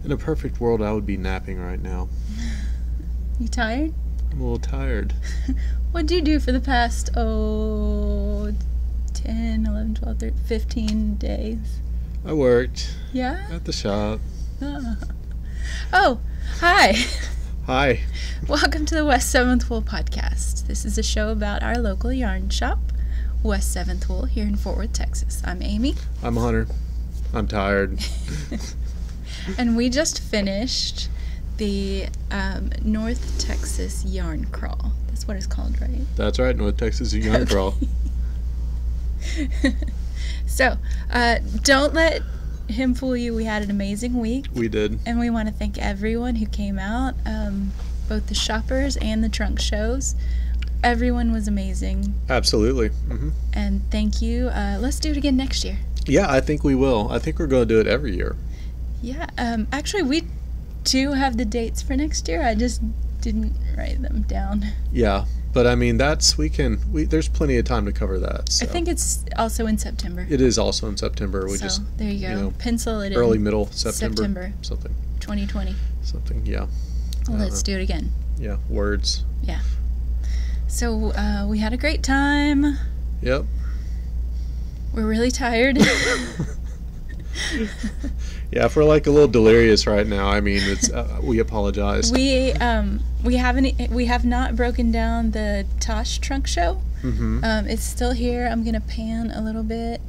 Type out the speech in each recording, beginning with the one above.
In a perfect world, I would be napping right now. You tired? I'm a little tired. What'd you do for the past, 10, 11, 12, 13, 15 days? I worked. Yeah? At the shop. Oh, hi. Hi. Welcome to the W7W Podcast. This is a show about our local yarn shop, W7W, here in Fort Worth, Texas. I'm Amy. I'm Hunter. I'm tired. And we just finished the North Texas Yarn Crawl. That's what it's called, right? That's right, North Texas Yarn Crawl. So, don't let him fool you. We had an amazing week. We did. And we want to thank everyone who came out, both the shoppers and the trunk shows. Everyone was amazing. Absolutely. Mm-hmm. And thank you. Let's do it again next year. Yeah, I think we will. I think we're going to do it every year. Yeah. Actually, we do have the dates for next year. I just didn't write them down. Yeah, but I mean, there's plenty of time to cover that. So. I think it's also in September. It is also in September. There you go. Pencil it in. Early, middle September. Something. 2020. Something, yeah. Let's do it again. Yeah, words. Yeah. So, we had a great time. Yep. We're really tired. Yeah, if we're like a little delirious right now, I mean, it's we apologize. We have not broken down the Tosh trunk show. Mm-hmm. It's still here. I'm gonna pan a little bit.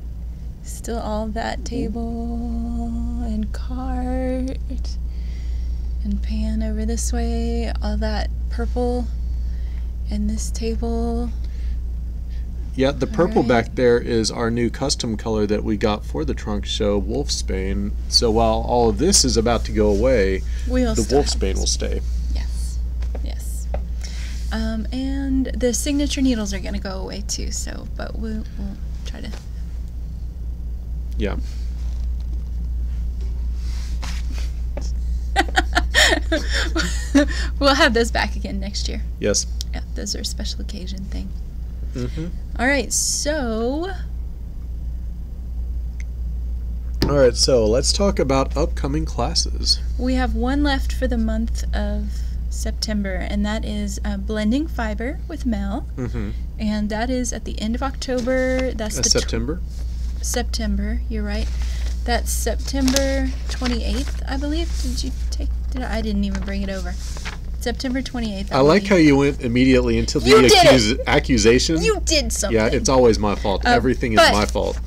Still all that table and cart, and pan over this way. All that purple, and this table. Yeah, the purple back there is our new custom color that we got for the trunk show, Wolfsbane. So while all of this is about to go away, the Wolfsbane will stay. Yes. Yes. And the signature needles are going to go away too, but we'll try to... Yeah. We'll have those back again next year. Yes. Yeah, those are a special occasion thing. Mm-hmm. All right, so let's talk about upcoming classes. We have one left for the month of September, and that is Blending Fiber with Mel. Mm-hmm. And that is at the end of October. That's September? September, you're right. That's September 28th, I believe. I didn't even bring it over. September 28th. I like how you went immediately into the accusation. You did something. Yeah, it's always my fault. Everything is my fault.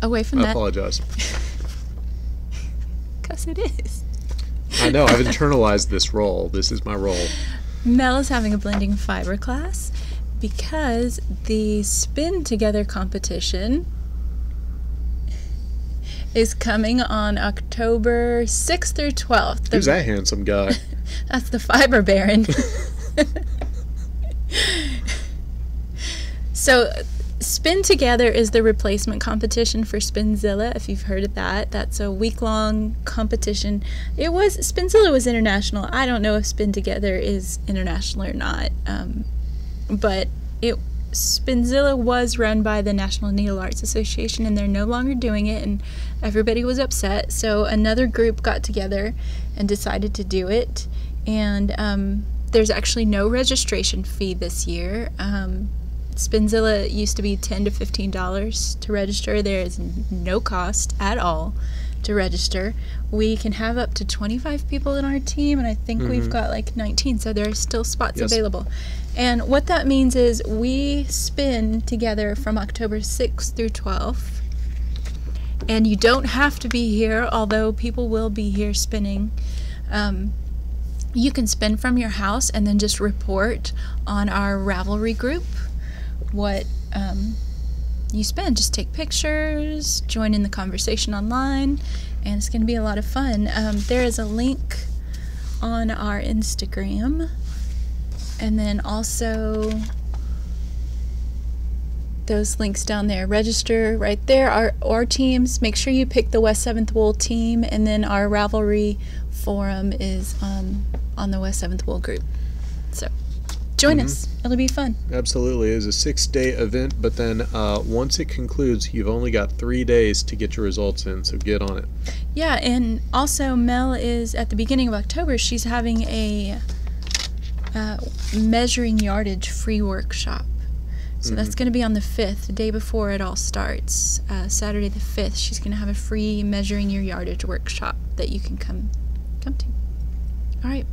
Away from that. I apologize. Because it is. I know. I've internalized this role. This is my role. Mel is having a blending fiber class because the Spin Together competition is coming on October 6th through 12th. Who's that handsome guy? That's the Fiber Baron. So, Spin Together is the replacement competition for Spinzilla, if you've heard of that. That's a week-long competition. Spinzilla was international. I don't know if Spin Together is international or not. But Spinzilla was run by the National Needle Arts Association, and they're no longer doing it, and everybody was upset. So another group got together and decided to do it. And there's actually no registration fee this year. Spinzilla used to be $10 to $15 to register. There is no cost at all to register. We can have up to 25 people in our team, and I think we've got like 19, so there are still spots available. And what that means is we spin together from October 6th through 12th, and you don't have to be here, although people will be here spinning. You can spin from your house and then just report on our Ravelry group what you spend. Just take pictures, join in the conversation online, and it's going to be a lot of fun. There is a link on our Instagram, and then also those links down there. Register right there. Our teams, make sure you pick the W7W team, and then our Ravelry forum is on the W7W group. So Join us. It'll be fun. Absolutely. It's a 6-day event, but then once it concludes, you've only got 3 days to get your results in, so get on it. Yeah, and also Mel is, at the beginning of October, she's having a measuring yardage free workshop. So that's going to be on the 5th, the day before it all starts. Saturday the 5th, she's going to have a free measuring your yardage workshop that you can come to. All right.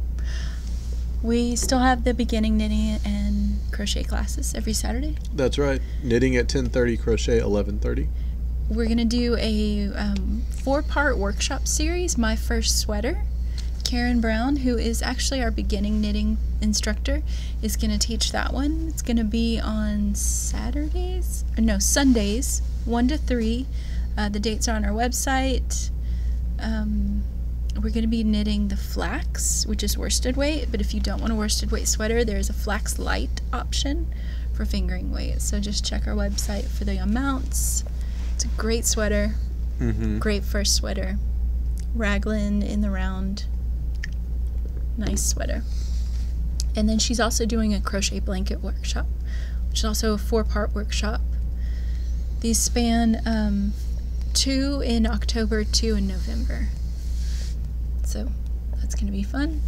We still have the beginning knitting and crochet classes every Saturday. That's right. Knitting at 10:30, crochet 11:30. We're going to do a 4-part workshop series, My First Sweater. Karen Brown, who is actually our beginning knitting instructor, is going to teach that one. It's going to be on Sundays, 1 to 3. The dates are on our website. We're going to be knitting the flax, which is worsted weight, but if you don't want a worsted weight sweater, there's a flax light option for fingering weight. So just check our website for the amounts. It's a great sweater, great first sweater. Raglan in the round. Nice sweater. And then she's also doing a crochet blanket workshop, which is also a 4-part workshop. These span 2 in October, 2 in November. So that's going to be fun.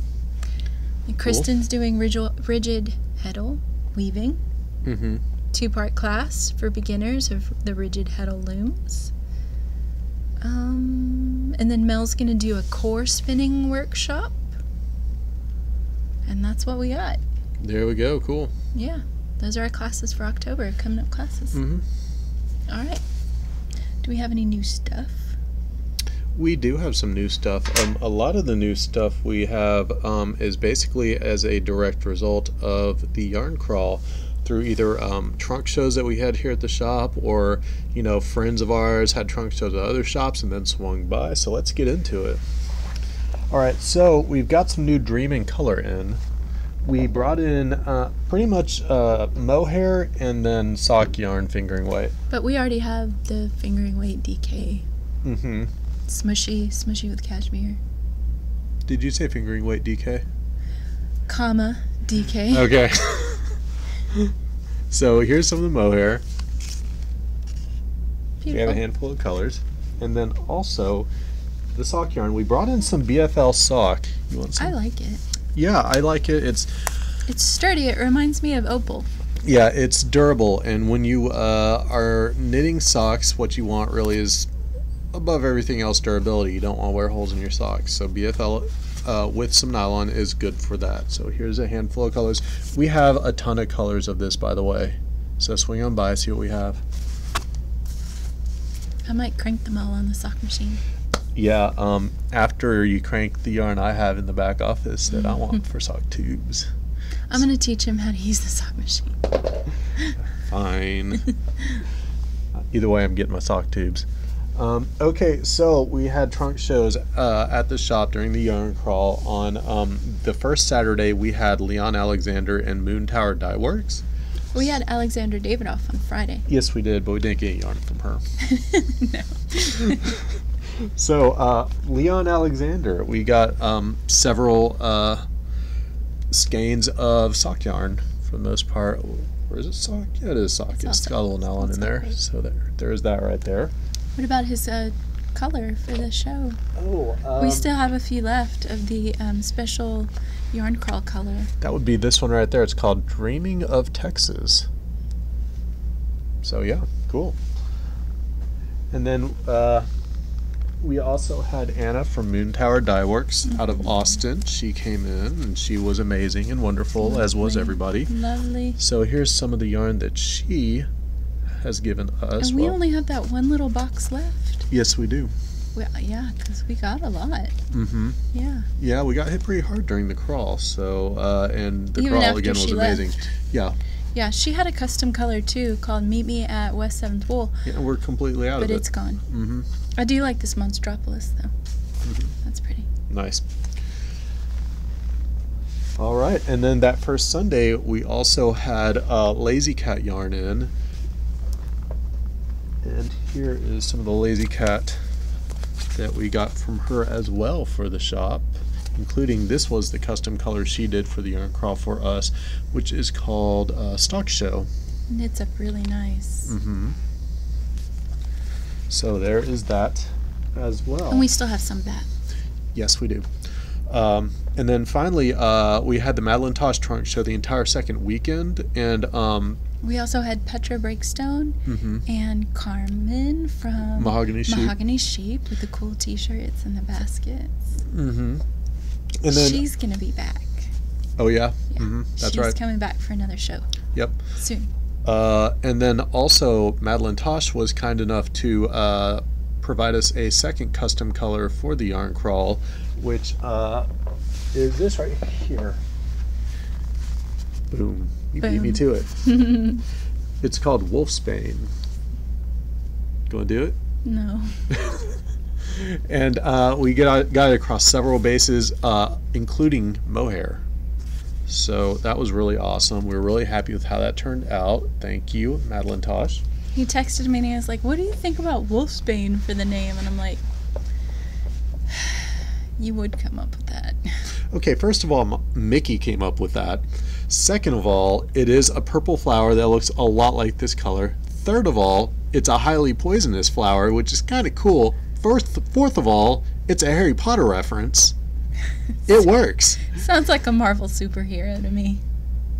And Kristen's doing rigid heddle weaving. 2-part class for beginners of the rigid heddle looms. And then Mel's going to do a core spinning workshop. And that's what we got. There we go. Cool. Yeah. Those are our classes for October, coming up classes. All right. Do we have any new stuff? We do have some new stuff. A lot of the new stuff we have is basically as a direct result of the yarn crawl through either trunk shows that we had here at the shop, or friends of ours had trunk shows at other shops and then swung by. So let's get into it. All right, so we've got some new Dreaming color in. We brought in pretty much mohair and then sock yarn fingering weight. But we already have the fingering weight DK. Smushy with cashmere. Did you say fingering weight DK? Comma DK. Okay. So here's some of the mohair. Beautiful. We have a handful of colors. And then also the sock yarn. We brought in some BFL sock. You want some? I like it. Yeah, I like it. It's sturdy. It reminds me of Opal. Yeah, it's durable. And when you are knitting socks, what you want really is, above everything else, durability. You don't want to wear holes in your socks. So BFL with some nylon is good for that. So here's a handful of colors. We have a ton of colors of this, by the way. So swing on by, see what we have. I might crank them all on the sock machine. Yeah, after you crank the yarn I have in the back office that I want for sock tubes. I'm going to teach him how to use the sock machine. Fine. Either way, I'm getting my sock tubes. Okay, so we had trunk shows at the shop during the yarn crawl. On the first Saturday, we had Leon Alexander and Moon Tower Dye Works. We had Alexander Davidoff on Friday. Yes, we did, but we didn't get yarn from her. No. So, Leon Alexander, we got several skeins of sock yarn for the most part. Or is it sock? Yeah, it is sock. It's got a little nylon in there. So there's that right there. What about his color for the show? Oh, we still have a few left of the special yarn crawl color. That would be this one right there. It's called Dreaming of Texas. So yeah, cool. And then we also had Anna from Moon Tower Dye Works out of Austin. She came in and she was amazing and wonderful, lovely, as was everybody. Lovely. So here's some of the yarn that she has given us. And we only have that one little box left. Yes, we do. Well, yeah, because we got a lot. Mm-hmm. Yeah. Yeah, we got hit pretty hard during the crawl. So, and the Even crawl again was amazing. Left. Yeah. Yeah, she had a custom color too called Meet Me at W7W. Yeah, we're completely out of it. But it's gone. Mm-hmm. I do like this Monstropolis though. Mm-hmm. That's pretty. Nice. All right, and then that first Sunday we also had Lazy Cat yarn in. And here is some of the Lazy Cat that we got from her as well for the shop. including this was the custom color she did for the yarn crawl for us, which is called Stock Show. Knits up really nice. So there is that as well. And we still have some back. Yes, we do. And then finally, we had the Madeline Tosh trunk show the entire second weekend, and we also had Petra Breakstone and Carmen from Mahogany Sheep with the cool T-shirts and the baskets. And then she's gonna be back. Oh yeah, That's right. She's coming back for another show. Yep. Soon. And then also Madeline Tosh was kind enough to provide us a second custom color for the yarn crawl, which is this right here. Boom. You beat me to it. It's called Wolfsbane. You want to do it? No. And we got it across several bases, including mohair. So that was really awesome. We were really happy with how that turned out. Thank you, Madeline Tosh. He texted me and he was like, "What do you think about Wolfsbane for the name?" And I'm like, you would come up with that. Okay, first of all, Mickey came up with that. Second of all, it is a purple flower that looks a lot like this color. Third of all, it's a highly poisonous flower, which is kind of cool. Fourth of all, it's a Harry Potter reference. It works. Sounds like a Marvel superhero to me.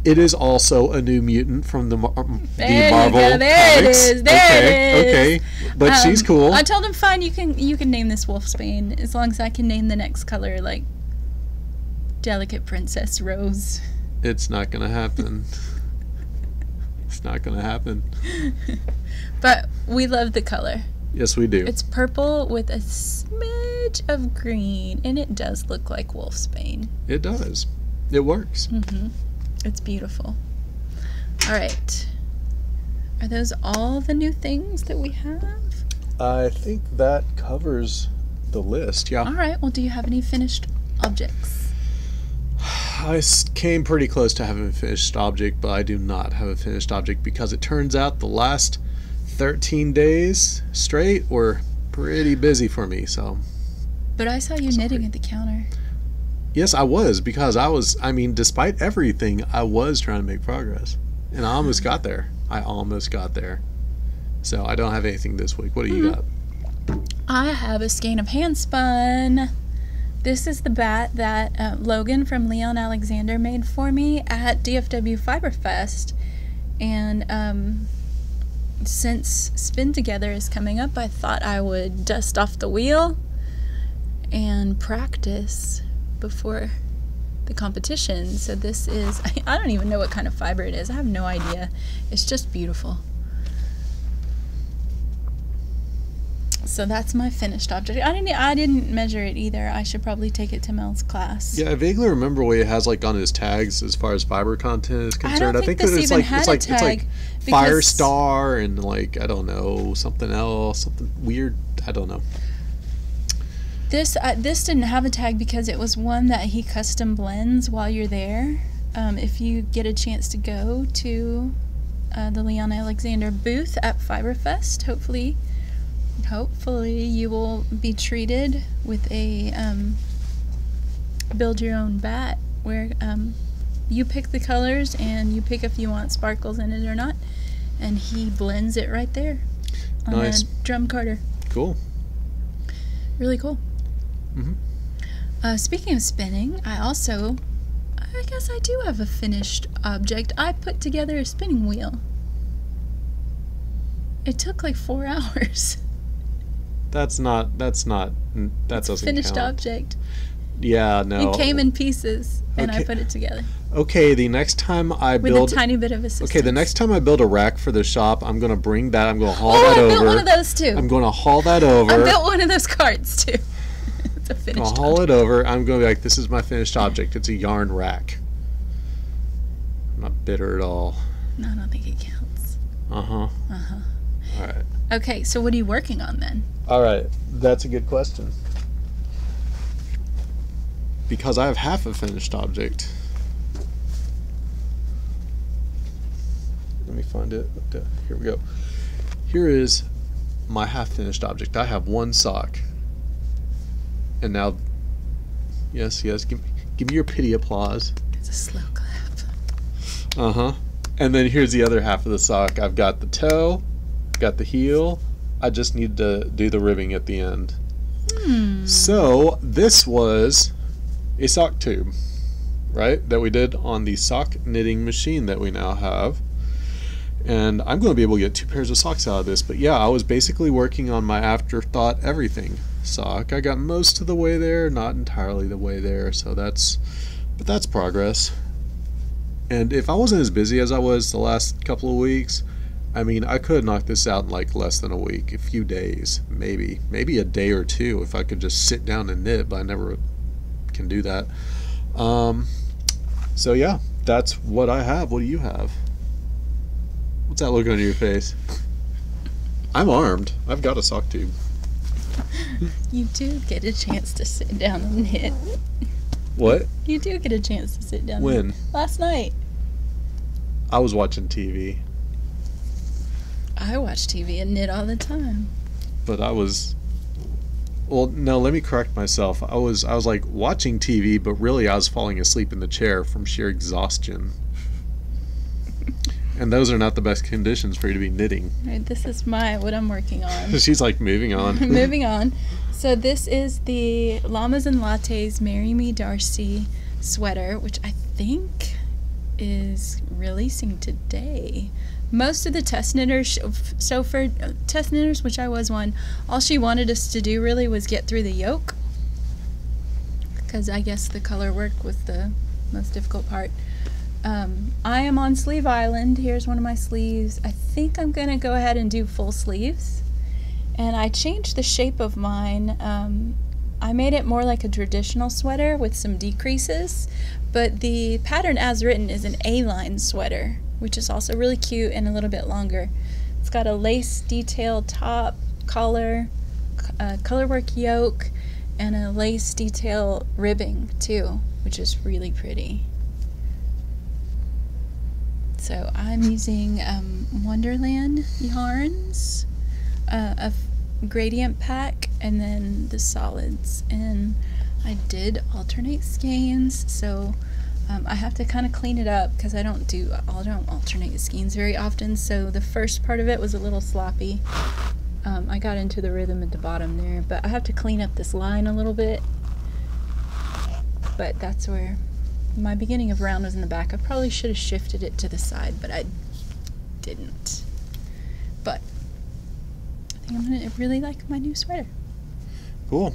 It is also a New Mutant from the Marvel comics. There it is. Okay. But she's cool. I told him, fine, you can name this Wolfsbane as long as I can name the next color like Delicate Princess Rose. It's not gonna happen. It's not gonna happen. But we love the color. Yes, we do. It's purple with a smidge of green, and it does look like Wolfsbane. It does. It works. It's beautiful. All right. Are those all the new things that we have? I think that covers the list, yeah. All right. Well, do you have any finished objects? I came pretty close to having a finished object, but I do not have a finished object because it turns out the last 13 days straight were pretty busy for me, so. But I saw you knitting at the counter. Yes, I was, because despite everything, I was trying to make progress. And I almost got there. So I don't have anything this week. What do you got? I have a skein of hand spun. This is the bat that Logan from Leon Alexander made for me at DFW Fiber Fest. And since Spin Together is coming up, I thought I would dust off the wheel and practice before the competition. So this is, I don't even know what kind of fiber it is. I have no idea. It's just beautiful. So that's my finished object. I didn't measure it either. I should probably take it to Mel's class. Yeah, I vaguely remember what he has like on his tags as far as fiber content is concerned. I think this it's even like had it's a like tag it's like Fire Star and like I don't know, something else, something weird. I don't know. This didn't have a tag because it was one that he custom blends while you're there. If you get a chance to go to the Leon Alexander booth at Fiberfest, hopefully you will be treated with a build your own bat where you pick the colors and you pick if you want sparkles in it or not, and he blends it right there on a drum carder. Cool. Really cool. Speaking of spinning, I guess I do have a finished object. I put together a spinning wheel. It took like 4 hours. That doesn't finished count. Object. Yeah, no. It came in pieces, and I put it together. Okay, the next time I build... With a tiny bit of assistance. Okay, the next time I build a rack for the shop, I'm going to bring that. I'm going to haul that over. I built one of those, too. I'm going to haul that over. I built one of those carts, too. It's a finished object. I'll haul it over. I'm going to be like, this is my finished object. It's a yarn rack. I'm not bitter at all. No, I don't think it counts. All right. Okay, so what are you working on, then? All right, that's a good question. Because I have half a finished object. Let me find it. Here we go. Here is my half finished object. I have one sock. And now Yes. Give me your pity applause. It's a slow clap. Uh-huh. And then here's the other half of the sock. I've got the toe, got the heel. I just need to do the ribbing at the end. So this was a sock tube, right, that we did on the sock knitting machine that we now have. And I'm going to be able to get 2 pairs of socks out of this. But yeah, I was basically working on my afterthought everything sock. I got most of the way there, not entirely the way there. So that's progress. And if I wasn't as busy as I was the last couple of weeks, I mean, I could knock this out in like less than a week, a few days, maybe a day or 2 if I could just sit down and knit, but I never can do that. So yeah, that's what I have. What do you have? What's that look on your face? I'm armed. I've got a sock tube. You do get a chance to sit down and knit. What? You do get a chance to sit down. When? And knit. Last night. I was watching TV. I watch TV and knit all the time. But I was... Well, no, let me correct myself. I was like watching TV, but really I was falling asleep in the chair from sheer exhaustion. And those are not the best conditions for you to be knitting. Right, this is what I'm working on. She's like moving on. Moving on. So this is the Llamas and Lattes Marry Me Darcy sweater, which I think is releasing today. Most of the test knitters, so for test knitters, which I was one, all she wanted us to do really was get through the yoke, because I guess the color work was the most difficult part. I am on Sleeve Island. Here's one of my sleeves. I think I'm going to go ahead and do full sleeves. And I changed the shape of mine. I made it more like a traditional sweater with some decreases, but the pattern as written is an A-line sweater, which is also really cute and a little bit longer. It's got a lace detailed top, collar, colorwork yoke, and a lace detail ribbing too, which is really pretty. So I'm using Wonderland yarns, a gradient pack, and then the solids. And I did alternate skeins, so I have to kind of clean it up because I don't alternate skeins very often. So the first part of it was a little sloppy. I got into the rhythm at the bottom there, but I have to clean up this line a little bit. But that's where my beginning of round was in the back. I probably should have shifted it to the side, but I didn't. But I think I'm going to really like my new sweater. Cool.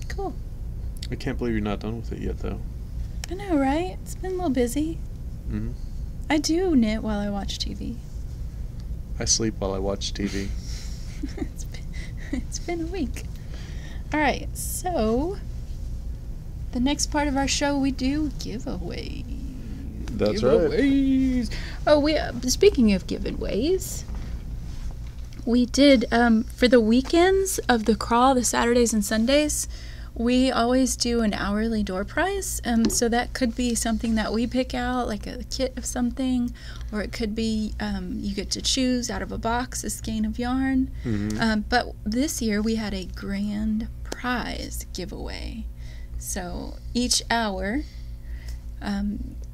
Cool. I can't believe you're not done with it yet, though. I know, right? It's been a little busy. Mm-hmm. I do knit while I watch TV. I sleep while I watch TV. It's been a week. All right, so the next part of our show, we do giveaways. That's giveaways. Right. Oh, speaking of giveaways, we did for the weekends of the crawl, the Saturdays and Sundays, we always do an hourly door prize. So that could be something that we pick out, like a kit of something, or it could be you get to choose out of a box a skein of yarn. Mm-hmm. But this year we had a grand prize giveaway. So each hour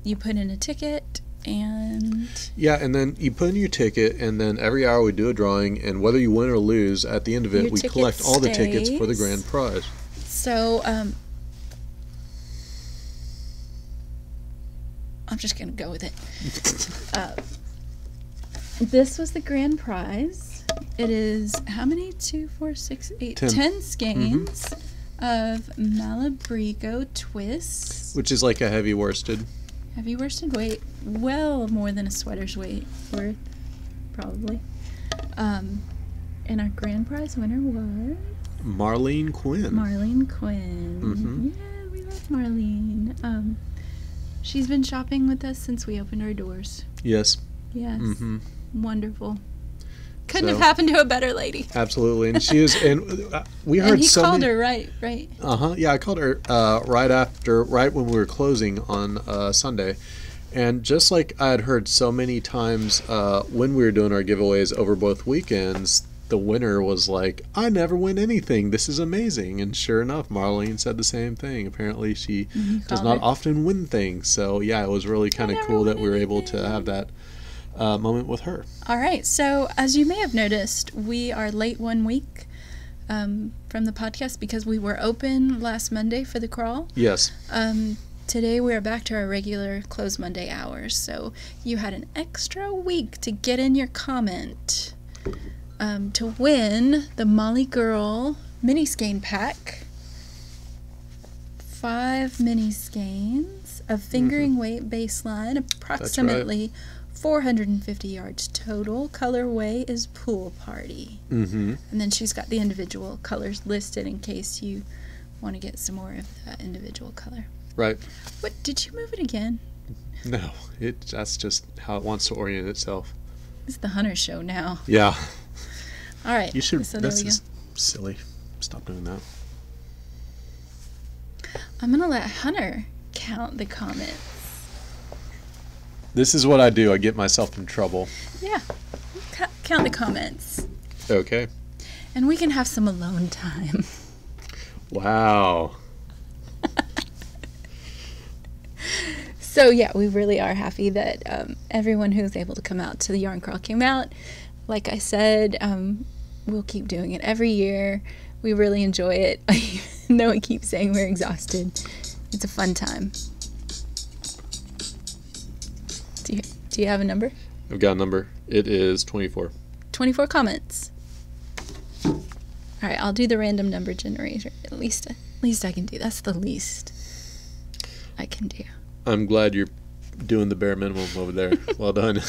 you put in a ticket. And then you put in your ticket, and then every hour we do a drawing, and whether you win or lose, at the end of it, we collect all the tickets for the grand prize. So, I'm just going to go with it. This was the grand prize. It is, how many? 2, 4, 6, 8, 10 skeins of Malabrigo twists. Which is like a heavy worsted. Heavy worsted weight. Well more than a sweater's weight worth, probably. And our grand prize winner was Marlene Quinn. Mm-hmm. Yeah, we love Marlene. She's been shopping with us since we opened our doors. Yes. Yes. Mm-hmm. Wonderful. Couldn't have happened to a better lady. Absolutely. And she is, and we heard and he so called many, her, right? Yeah, I called her right when we were closing on Sunday. And just like I had heard so many times when we were doing our giveaways over both weekends, the winner was like, I never win anything. This is amazing. And sure enough, Marlene said the same thing. Apparently she does not often win things. So yeah, it was really kind of cool that we were able to have that moment with her. All right. So as you may have noticed, we are late 1 week from the podcast because we were open last Monday for the crawl. Yes. Today we are back to our regular closed Monday hours. So you had an extra week to get in your comment to win the Molly Girl mini skein pack. 5 mini skeins of fingering weight baseline, approximately 450 yards total. Colorway is Pool Party. And then she's got the individual colors listed in case you want to get some more of that individual color. Right. What, did you move it again? No, that's just how it wants to orient itself. It's the Hunter show now. Yeah. All right. You should. So this is silly. Stop doing that. I'm going to let Hunter count the comments. This is what I do. I get myself in trouble. Yeah. Count the comments. Okay. And we can have some alone time. Wow. So yeah, we really are happy that everyone who was able to come out to the yarn crawl came out. Like I said, we'll keep doing it every year. We really enjoy it, even though we keep saying we're exhausted. It's a fun time. Do you have a number? I've got a number. It is 24. 24 comments. All right, I'll do the random number generator. At least I can do. That's the least I can do. I'm glad you're doing the bare minimum over there. Well done.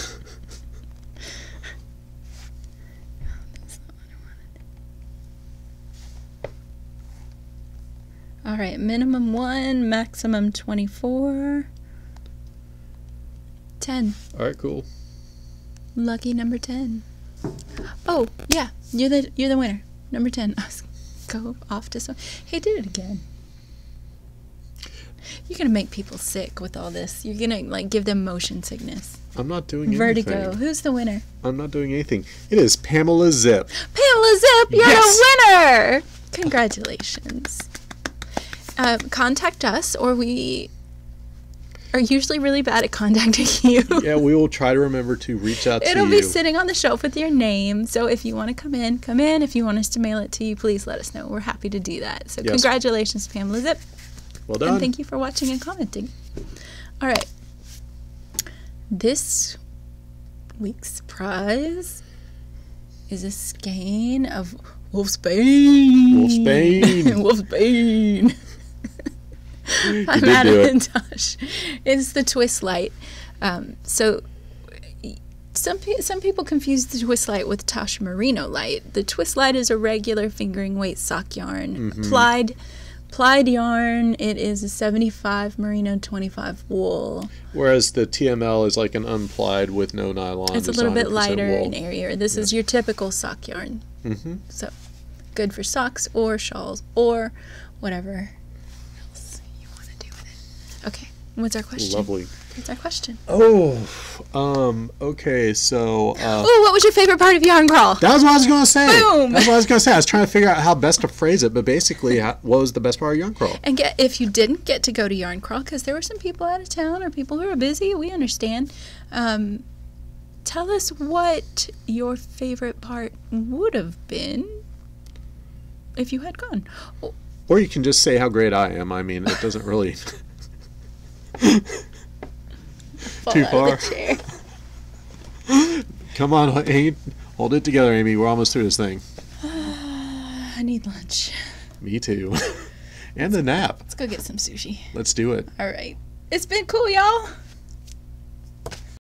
All right, minimum 1, maximum 24. 10. All right, cool. Lucky number 10. Oh, yeah, you're the winner. Number 10. Go off to some. Hey, do it again. You're gonna make people sick with all this. You're gonna give them motion sickness. I'm not doing Vertigo. anything. Who's the winner? I'm not doing anything. It is Pamela Zip. Pamela Zip, you're Yes! the winner. Congratulations. Contact us, or we are usually really bad at contacting you. Yeah, we will try to remember to reach out to you. It'll be sitting on the shelf with your name. So if you want to come in, come in. If you want us to mail it to you, please let us know. We're happy to do that. So Yes. Congratulations, Pamela Zip. Well done. And thank you for watching and commenting. All right. This week's prize is a skein of Wolfsbane. Wolfsbane. Wolfsbane. I'm did out do of it. touch. It's the Twist Light. So some people confuse the Twist Light with Tosh Merino Light. The Twist Light is a regular fingering weight sock yarn. Plied yarn. It is a 75 merino, 25 wool. Whereas the TML is like an unplied with no nylon. It's a little bit 100% lighter wool. and airier. This is your typical sock yarn. So good for socks or shawls or whatever else you want to do with it. Okay, what's our question? Lovely. What's our question? Okay, so... Oh, what was your favorite part of Yarn Crawl? that was what I was going to say. Boom! That's what I was going to say. I was trying to figure out how best to phrase it, but basically, what was the best part of Yarn Crawl? And if you didn't get to go to Yarn Crawl, because there were some people out of town or people who are busy, we understand. Tell us what your favorite part would have been if you had gone. Or you can just say how great I am. I mean, it doesn't really... Too far. Come on, hold it together, Amy. We're almost through this thing. I need lunch. Me too. And the nap. Let's go get some sushi. Let's do it. All right. It's been cool, y'all.